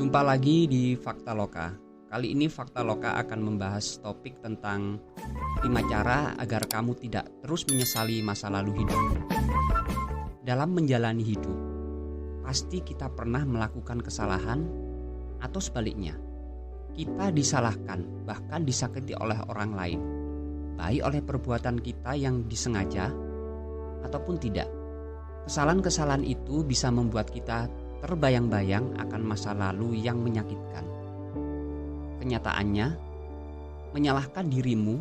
Jumpa lagi di Fakta Loka. Kali ini Fakta Loka akan membahas topik tentang 5 cara agar kamu tidak terus menyesali masa lalu hidup. Dalam menjalani hidup, pasti kita pernah melakukan kesalahan atau sebaliknya. Kita disalahkan, bahkan disakiti oleh orang lain, baik oleh perbuatan kita yang disengaja ataupun tidak. Kesalahan-kesalahan itu bisa membuat kita terbayang-bayang akan masa lalu yang menyakitkan. Kenyataannya, menyalahkan dirimu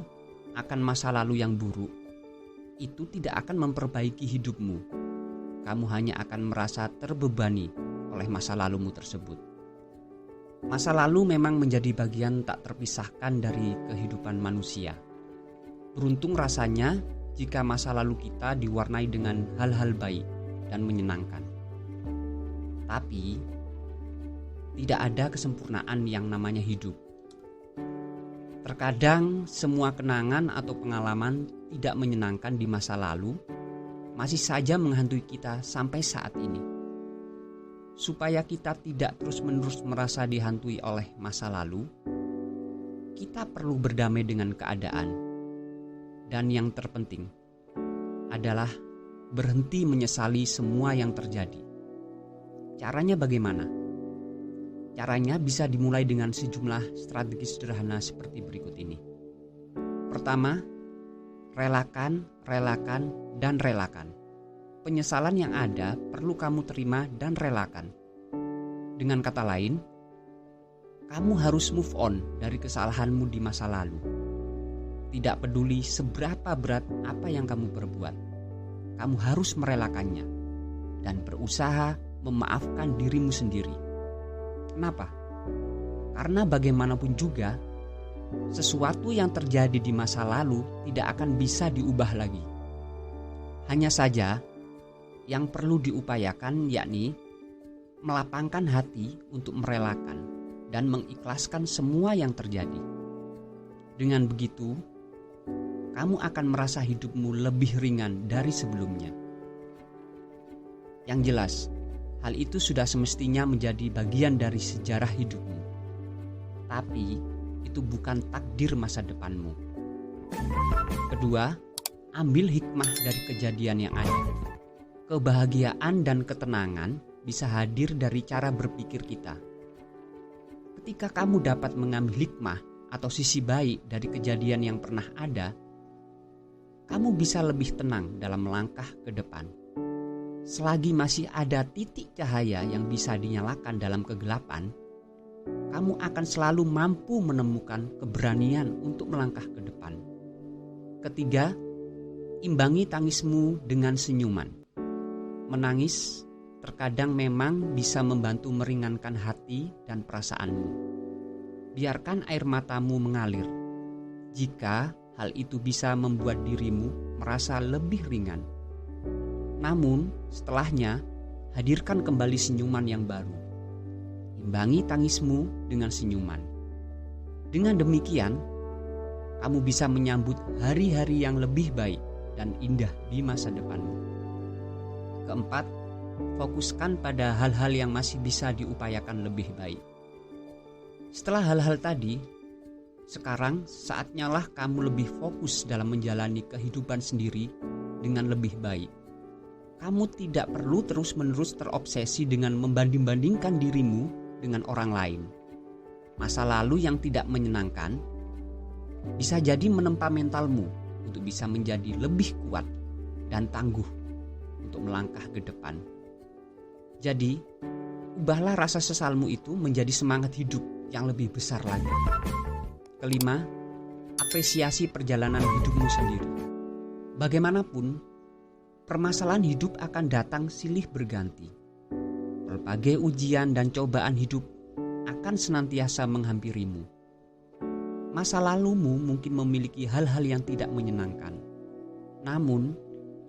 akan masa lalu yang buruk itu tidak akan memperbaiki hidupmu. Kamu hanya akan merasa terbebani oleh masa lalumu tersebut. Masa lalu memang menjadi bagian tak terpisahkan dari kehidupan manusia. Beruntung rasanya jika masa lalu kita diwarnai dengan hal-hal baik dan menyenangkan. Tapi, tidak ada kesempurnaan yang namanya hidup. Terkadang semua kenangan atau pengalaman tidak menyenangkan di masa lalu masih saja menghantui kita sampai saat ini. Supaya kita tidak terus-menerus merasa dihantui oleh masa lalu, kita perlu berdamai dengan keadaan. Dan yang terpenting adalah berhenti menyesali semua yang terjadi. Caranya bagaimana? Caranya bisa dimulai dengan sejumlah strategi sederhana seperti berikut ini. Pertama, relakan, dan relakan. Penyesalan yang ada perlu kamu terima dan relakan. Dengan kata lain, kamu harus move on dari kesalahanmu di masa lalu. Tidak peduli seberapa berat apa yang kamu perbuat, kamu harus merelakannya dan berusaha memaafkan dirimu sendiri. Kenapa? Karena bagaimanapun juga, sesuatu yang terjadi di masa lalu tidak akan bisa diubah lagi. Hanya saja, yang perlu diupayakan yakni melapangkan hati untuk merelakan dan mengikhlaskan semua yang terjadi. Dengan begitu, kamu akan merasa hidupmu lebih ringan dari sebelumnya. Yang jelas, hal itu sudah semestinya menjadi bagian dari sejarah hidupmu. Tapi, itu bukan takdir masa depanmu. Kedua, ambil hikmah dari kejadian yang ada. Kebahagiaan dan ketenangan bisa hadir dari cara berpikir kita. Ketika kamu dapat mengambil hikmah atau sisi baik dari kejadian yang pernah ada, kamu bisa lebih tenang dalam melangkah ke depan. Selagi masih ada titik cahaya yang bisa dinyalakan dalam kegelapan, kamu akan selalu mampu menemukan keberanian untuk melangkah ke depan. Ketiga, imbangi tangismu dengan senyuman. Menangis terkadang memang bisa membantu meringankan hati dan perasaanmu. Biarkan air matamu mengalir. Jika hal itu bisa membuat dirimu merasa lebih ringan. Namun, setelahnya, hadirkan kembali senyuman yang baru. Imbangi tangismu dengan senyuman. Dengan demikian, kamu bisa menyambut hari-hari yang lebih baik dan indah di masa depanmu. Keempat, fokuskan pada hal-hal yang masih bisa diupayakan lebih baik. Setelah hal-hal tadi, sekarang saatnya lah kamu lebih fokus dalam menjalani kehidupan sendiri dengan lebih baik. Kamu tidak perlu terus-menerus terobsesi dengan membanding-bandingkan dirimu dengan orang lain. Masa lalu yang tidak menyenangkan bisa jadi menempa mentalmu untuk bisa menjadi lebih kuat dan tangguh untuk melangkah ke depan. Jadi, ubahlah rasa sesalmu itu menjadi semangat hidup yang lebih besar lagi. Kelima, apresiasi perjalanan hidupmu sendiri. Bagaimanapun, permasalahan hidup akan datang silih berganti. Berbagai ujian dan cobaan hidup akan senantiasa menghampirimu. Masa lalumu mungkin memiliki hal-hal yang tidak menyenangkan. Namun,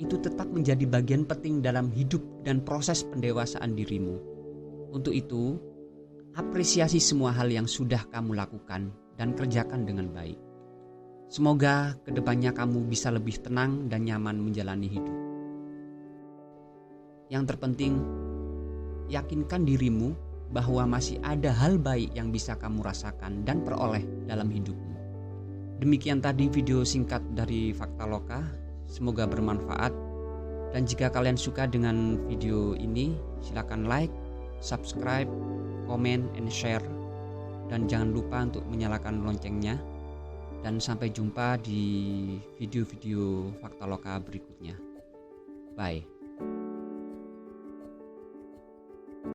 itu tetap menjadi bagian penting dalam hidup dan proses pendewasaan dirimu. Untuk itu, apresiasi semua hal yang sudah kamu lakukan dan kerjakan dengan baik. Semoga kedepannya kamu bisa lebih tenang dan nyaman menjalani hidup. Yang terpenting, yakinkan dirimu bahwa masih ada hal baik yang bisa kamu rasakan dan peroleh dalam hidupmu. Demikian tadi video singkat dari Fakta Loka, semoga bermanfaat. Dan jika kalian suka dengan video ini, silakan like, subscribe, comment, and share. Dan jangan lupa untuk menyalakan loncengnya. Dan sampai jumpa di video-video Fakta Loka berikutnya. Bye.